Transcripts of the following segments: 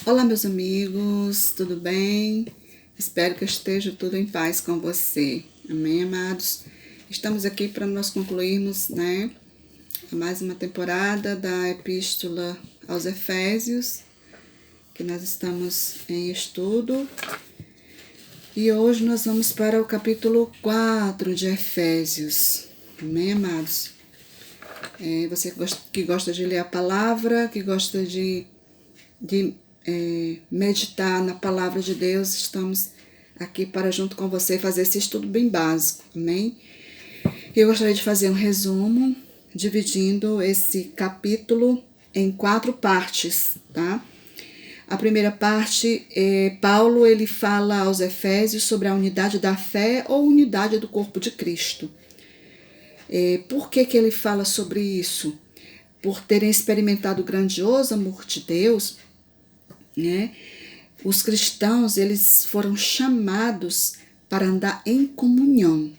Olá, meus amigos, tudo bem? Espero que esteja tudo em paz com você. Amém, amados? Estamos aqui para nós concluirmos, mais uma temporada da Epístola aos Efésios, que nós estamos em estudo. E hoje nós vamos para o capítulo 4 de Efésios. Amém, amados? Você que gosta de ler a palavra, que gosta de meditar na palavra de Deus, estamos aqui para, junto com você, fazer esse estudo bem básico, amém? Eu gostaria de fazer um resumo, dividindo esse capítulo em 4 partes, tá? A primeira parte, Paulo ele fala aos Efésios sobre a unidade da fé ou unidade do corpo de Cristo. Por que ele fala sobre isso? Por terem experimentado o grandioso amor de Deus, né? Os cristãos, eles foram chamados para andar em comunhão.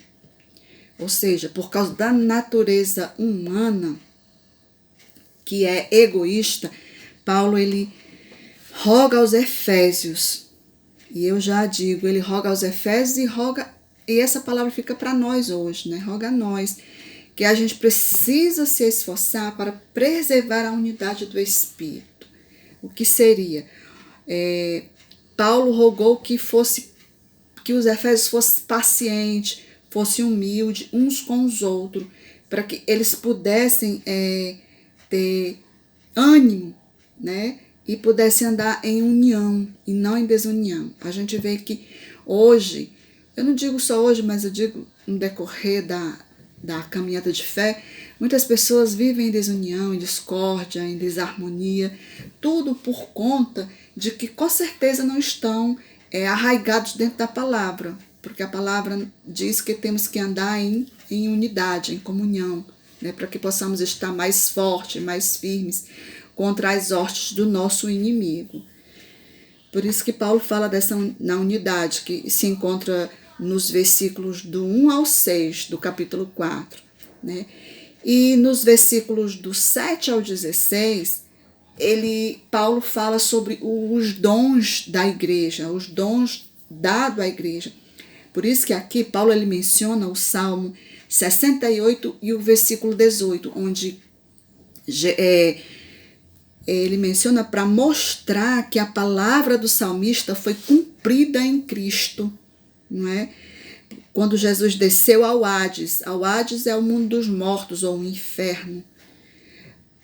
Ou seja, por causa da natureza humana, que é egoísta, Paulo, ele roga aos Efésios. E eu já digo, ele roga aos Efésios e essa palavra fica para nós hoje, né? Roga a nós, que a gente precisa se esforçar para preservar a unidade do Espírito. O que seria? Paulo rogou que os Efésios fossem pacientes, fossem humildes uns com os outros, para que eles pudessem ter ânimo, né? E pudessem andar em união e não em desunião. A gente vê que hoje, eu não digo só hoje, mas eu digo no decorrer da caminhada de fé, muitas pessoas vivem em desunião, em discórdia, em desarmonia, tudo por conta de que com certeza não estão arraigados dentro da palavra, porque a palavra diz que temos que andar em unidade, em comunhão, né, para que possamos estar mais fortes, mais firmes contra as hostes do nosso inimigo. Por isso que Paulo fala na unidade, que se encontra nos versículos do 1 ao 6 do capítulo 4. Né? E nos versículos do 7 ao 16, Paulo fala sobre os dons da igreja, os dons dados à igreja. Por isso que aqui Paulo ele menciona o Salmo 68 e o versículo 18, onde ele menciona para mostrar que a palavra do salmista foi cumprida em Cristo, não é? Quando Jesus desceu ao Hades é o mundo dos mortos ou o inferno,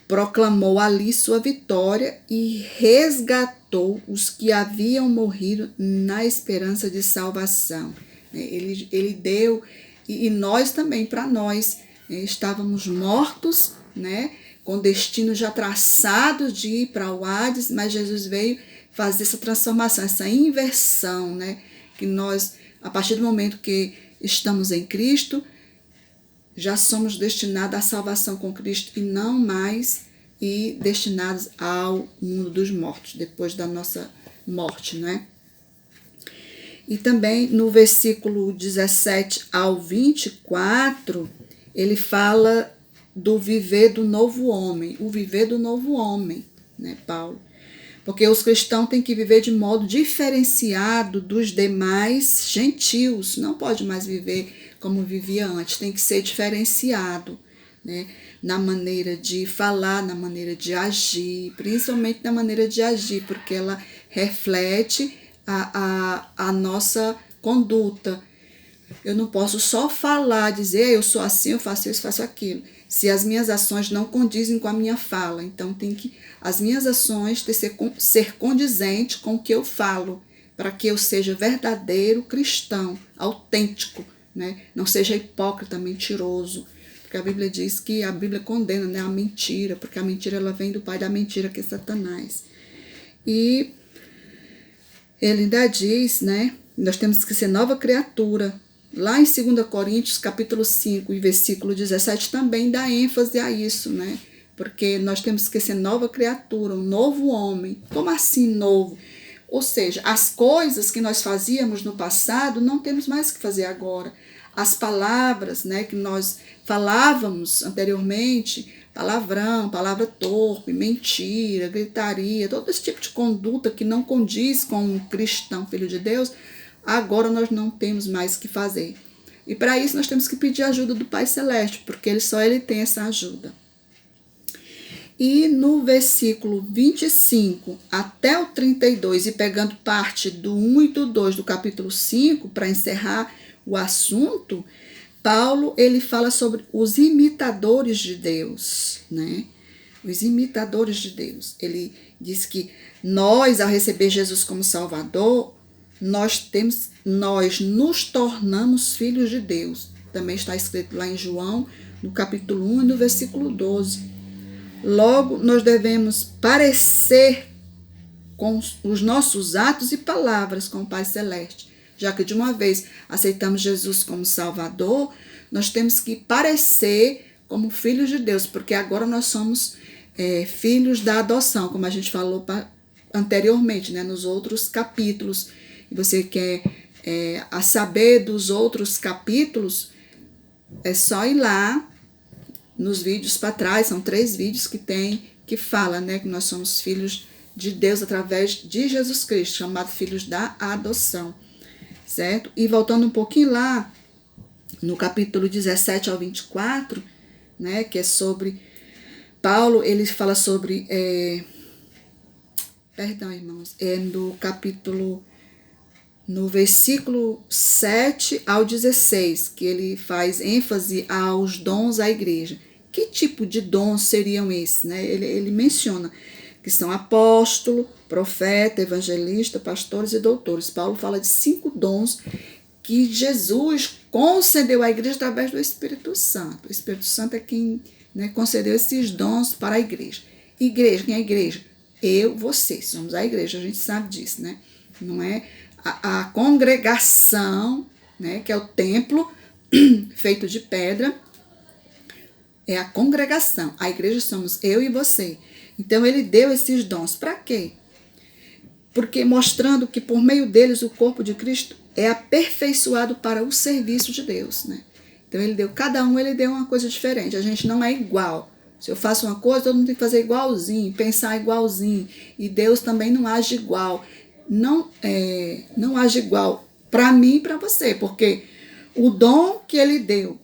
proclamou ali sua vitória e resgatou os que haviam morrido na esperança de salvação. Ele deu, e nós também, para nós, estávamos mortos, né? Com destino já traçado de ir para o Hades, mas Jesus veio fazer essa transformação, essa inversão, né? Que nós, a partir do momento que estamos em Cristo, já somos destinados à salvação com Cristo e não mais destinados ao mundo dos mortos, depois da nossa morte, né? E também no versículo 17 ao 24, ele fala do viver do novo homem, o viver do novo homem, né, Paulo? Porque os cristãos têm que viver de modo diferenciado dos demais gentios, não pode mais viver como vivia antes, tem que ser diferenciado, né, na maneira de falar, na maneira de agir, principalmente na maneira de agir, porque ela reflete a nossa conduta. Eu não posso só falar, dizer eu sou assim, eu faço isso, faço aquilo, se as minhas ações não condizem com a minha fala. Então tem que as minhas ações ser condizentes com o que eu falo, para que eu seja verdadeiro cristão, autêntico, né? Não seja hipócrita, mentiroso, porque a Bíblia diz que a Bíblia condena, né, a mentira, porque a mentira ela vem do pai da mentira, que é Satanás. E ele ainda diz, né, nós temos que ser nova criatura. Lá em 2 Coríntios, capítulo 5 e versículo 17, também dá ênfase a isso, né? Porque nós temos que ser nova criatura, um novo homem. Como assim novo? Ou seja, as coisas que nós fazíamos no passado, não temos mais que fazer agora. As palavras, né, que nós falávamos anteriormente, palavrão, palavra torpe, mentira, gritaria, todo esse tipo de conduta que não condiz com um cristão, filho de Deus, agora nós não temos mais o que fazer. E para isso nós temos que pedir a ajuda do Pai Celeste, porque só Ele tem essa ajuda. E no versículo 25 até o 32, e pegando parte do 1 e do 2 do capítulo 5, para encerrar o assunto, Paulo ele fala sobre os imitadores de Deus, né? Os imitadores de Deus. Ele diz que nós, ao receber Jesus como Salvador, nós nos tornamos filhos de Deus. Também está escrito lá em João, no capítulo 1 e no versículo 12. Logo, nós devemos parecer com os nossos atos e palavras com o Pai Celeste. Já que de uma vez aceitamos Jesus como Salvador, nós temos que parecer como filhos de Deus, porque agora nós somos filhos da adoção, como a gente falou anteriormente, né, nos outros capítulos. E você quer a saber dos outros capítulos, é só ir lá nos vídeos para trás, são 3 vídeos que fala, né, que nós somos filhos de Deus através de Jesus Cristo, chamado filhos da adoção, certo? E voltando um pouquinho lá, no capítulo 17 ao 24, né, que é sobre, Paulo, ele fala sobre, perdão, irmãos, no versículo 7 ao 16, que ele faz ênfase aos dons à igreja. Que tipo de dons seriam esses? Né? Ele menciona que são apóstolo, profeta, evangelista, pastores e doutores. Paulo fala de 5 dons que Jesus concedeu à igreja através do Espírito Santo. O Espírito Santo é quem, né, concedeu esses dons para a igreja. Igreja, quem é a igreja? Eu, você, somos a igreja, a gente sabe disso, né? Não é a congregação, né, que é o templo feito de pedra, é a congregação. A igreja somos eu e você. Então ele deu esses dons. Para quê? Porque mostrando que por meio deles o corpo de Cristo é aperfeiçoado para o serviço de Deus, né? Então cada um ele deu uma coisa diferente. A gente não é igual. Se eu faço uma coisa, todo mundo tem que fazer igualzinho, pensar igualzinho. E Deus também não age igual. Não age igual para mim e para você, porque o dom que ele deu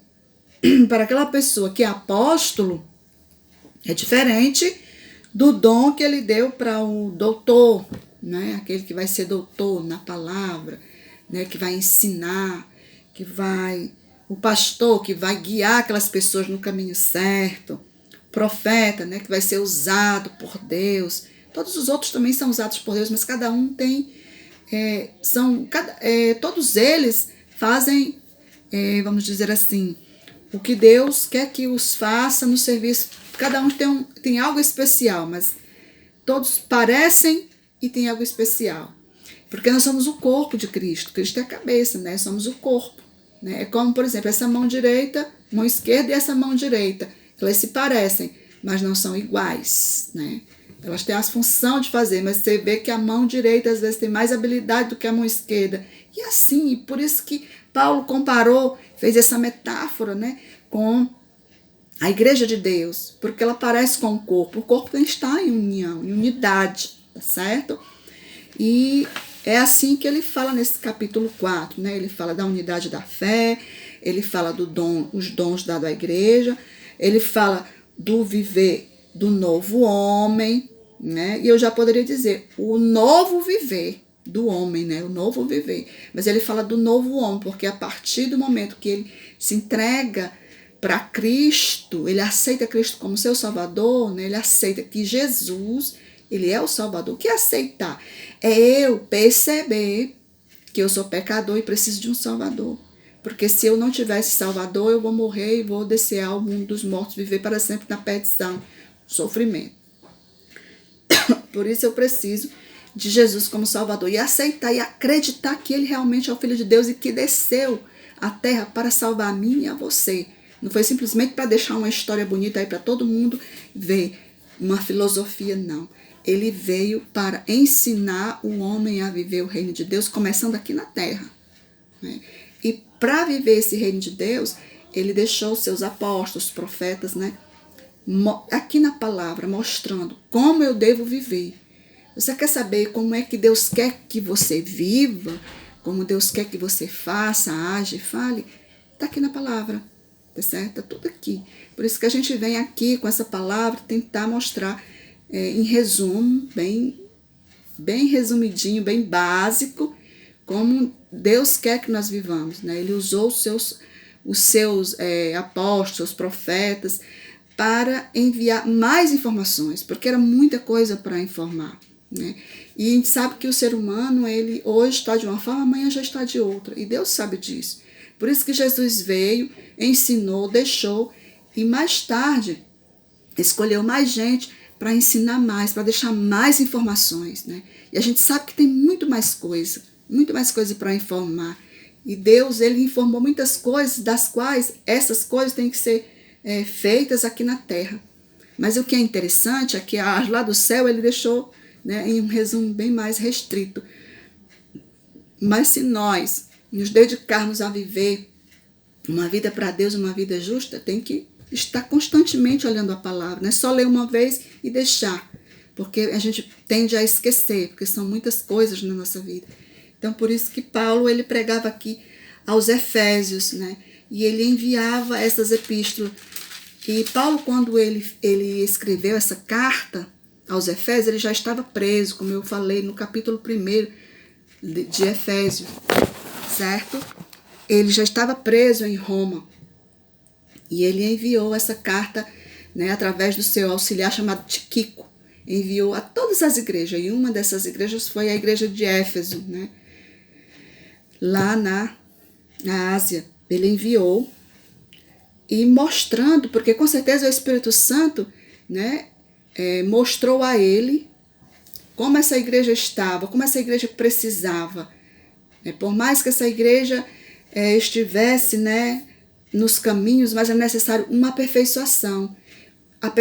para aquela pessoa que é apóstolo é diferente do dom que ele deu para o doutor, né? Aquele que vai ser doutor na palavra, né? Que vai ensinar, o pastor que vai guiar aquelas pessoas no caminho certo, profeta, né? Que vai ser usado por Deus. Todos os outros também são usados por Deus, mas cada um tem, todos eles fazem, vamos dizer assim, o que Deus quer que os faça no serviço. Cada um tem algo especial, mas todos parecem e tem algo especial. Porque nós somos o corpo de Cristo. Cristo é a cabeça, né? Somos o corpo. Né? É como, por exemplo, essa mão direita, mão esquerda e essa mão direita. Elas se parecem, mas não são iguais, né? Elas têm a função de fazer, mas você vê que a mão direita às vezes tem mais habilidade do que a mão esquerda. E assim, por isso que Paulo fez essa metáfora, né, com a igreja de Deus, porque ela parece com o corpo. O corpo tem que estar em união, em unidade, tá certo? E é assim que ele fala nesse capítulo 4, né? Ele fala da unidade da fé, ele fala os dons dados à igreja, ele fala do viver do novo homem, né? E eu já poderia dizer o novo viver do homem, né? O novo viver. Mas ele fala do novo homem, porque a partir do momento que ele se entrega para Cristo, ele aceita Cristo como seu Salvador, né? Ele aceita que Jesus, ele é o Salvador. O que é aceitar? É eu perceber que eu sou pecador e preciso de um Salvador. Porque se eu não tivesse Salvador, eu vou morrer e vou descer ao mundo dos mortos, viver para sempre na perdição, sofrimento. Por isso eu preciso de Jesus como Salvador e aceitar e acreditar que ele realmente é o Filho de Deus e que desceu à terra para salvar a mim e a você. Não foi simplesmente para deixar uma história bonita aí para todo mundo ver, uma filosofia, não. Ele veio para ensinar o homem a viver o reino de Deus, começando aqui na terra, né? E para viver esse reino de Deus, ele deixou seus apóstolos, profetas, né, aqui na palavra, mostrando como eu devo viver. Você quer saber como é que Deus quer que você viva? Como Deus quer que você faça, age, fale? Está aqui na palavra, tá certo? Está tudo aqui. Por isso que a gente vem aqui com essa palavra tentar mostrar em resumo, bem resumidinho, bem básico, como Deus quer que nós vivamos, né? Ele usou os seus apóstolos, profetas, para enviar mais informações, porque era muita coisa para informar, né? E a gente sabe que o ser humano, ele hoje está de uma forma, amanhã já está de outra, e Deus sabe disso. Por isso que Jesus veio, ensinou, deixou, e mais tarde escolheu mais gente para ensinar mais, para deixar mais informações, né? E a gente sabe que tem muito mais coisa para informar. E Deus, ele informou muitas coisas, das quais essas coisas têm que ser feitas aqui na terra. Mas o que é interessante é que lá do céu ele deixou, né, em um resumo bem mais restrito. Mas se nós nos dedicarmos a viver uma vida para Deus, uma vida justa, tem que estar constantemente olhando a palavra. Não é só ler uma vez e deixar, porque a gente tende a esquecer, porque são muitas coisas na nossa vida. Então, por isso que Paulo, ele pregava aqui aos Efésios, né? E ele enviava essas epístolas. E Paulo, quando ele escreveu essa carta aos Efésios, ele já estava preso, como eu falei no capítulo 1 de Efésios, certo? Ele já estava preso em Roma. E ele enviou essa carta, né, através do seu auxiliar chamado Tíquico. Enviou a todas as igrejas. E uma dessas igrejas foi a igreja de Éfeso, né? Lá na Ásia. Ele enviou e mostrando, porque com certeza o Espírito Santo, né, mostrou a ele como essa igreja estava, como essa igreja precisava. Por mais que essa igreja estivesse, né, nos caminhos, mas é necessário uma aperfeiçoação.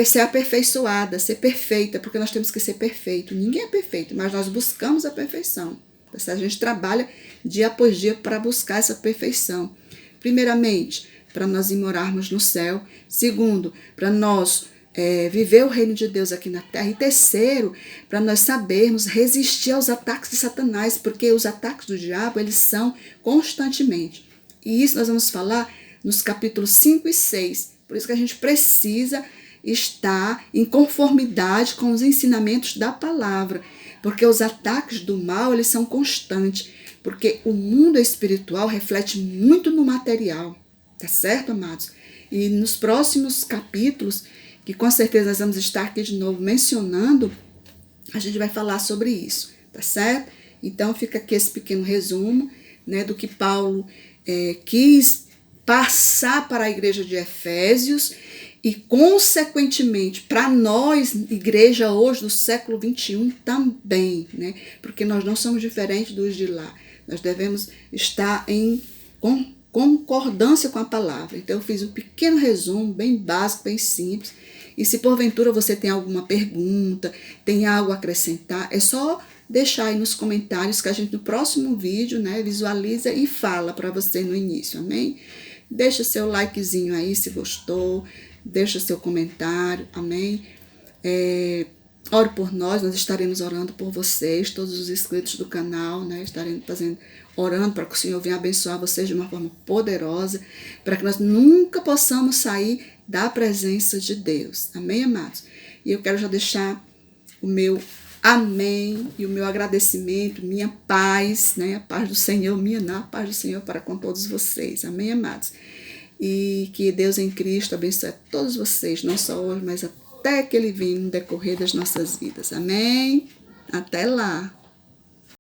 Ser aperfeiçoada, ser perfeita, porque nós temos que ser perfeito. Ninguém é perfeito, mas nós buscamos a perfeição. A gente trabalha dia após dia para buscar essa perfeição. Primeiramente, para nós morarmos no céu. Segundo, para nós viver o reino de Deus aqui na terra. E terceiro, para nós sabermos resistir aos ataques de Satanás, porque os ataques do diabo, eles são constantemente. E isso nós vamos falar nos capítulos 5 e 6. Por isso que a gente precisa estar em conformidade com os ensinamentos da palavra, porque os ataques do mal, eles são constantes, porque o mundo espiritual reflete muito no material, tá certo, amados? E nos próximos capítulos, que com certeza nós vamos estar aqui de novo mencionando, a gente vai falar sobre isso, tá certo? Então fica aqui esse pequeno resumo, né, do que Paulo quis passar para a igreja de Efésios e, consequentemente, para nós, igreja hoje do século 21 também, né? Porque nós não somos diferentes dos de lá. Nós devemos estar em concordância com a palavra. Então, eu fiz um pequeno resumo, bem básico, bem simples. E se porventura você tem alguma pergunta, tem algo a acrescentar, é só deixar aí nos comentários que a gente no próximo vídeo, né, visualiza e fala para você no início, amém? Deixa seu likezinho aí se gostou, deixa seu comentário, amém? Ore por nós estaremos orando por vocês, todos os inscritos do canal, né? Estaremos orando para que o Senhor venha abençoar vocês de uma forma poderosa, para que nós nunca possamos sair da presença de Deus, amém, amados? E eu quero já deixar o meu amém e o meu agradecimento, minha paz, né? A paz do Senhor, a paz do Senhor para com todos vocês, amém, amados? E que Deus em Cristo abençoe a todos vocês, não só hoje, mas até que Ele venha no decorrer das nossas vidas, amém? Até lá!